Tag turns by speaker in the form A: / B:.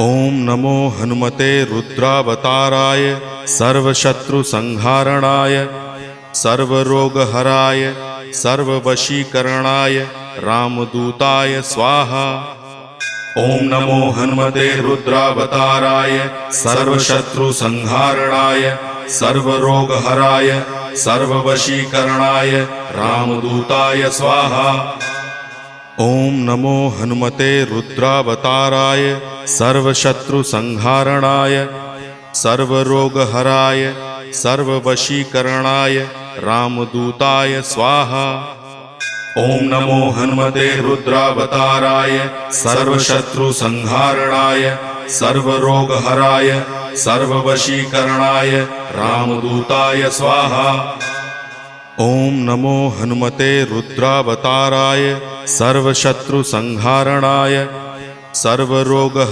A: ओम नमो हनुमते रुद्रावताराय सर्वशत्रुसंहारणाय सर्वरोगहराय सर्ववशीकरणाय रामदूताय स्वाहा। ओम नमो हनुमते रुद्रावताराय सर्वशत्रुसंहारणाय सर्वरोगहराय सर्ववशीकरणाय रामदूताय स्वाहा। ओम नमो हनुमते रुद्रावताराय सर्वशत्रुसंहारणाय सर्वरोगहराय सर्ववशीकरणाय रामदूताय स्वाहा। ओम नमो हनुमते रुद्रावताराय सर्वशत्रुसंहारणाय सर्वरोगहराय सर्ववशीकरणाय रामदूताय स्वाहा। ओम नमो हनुमते रुद्रावताराय सर्वशत्रुसंहारणाय सर्वरोगहराय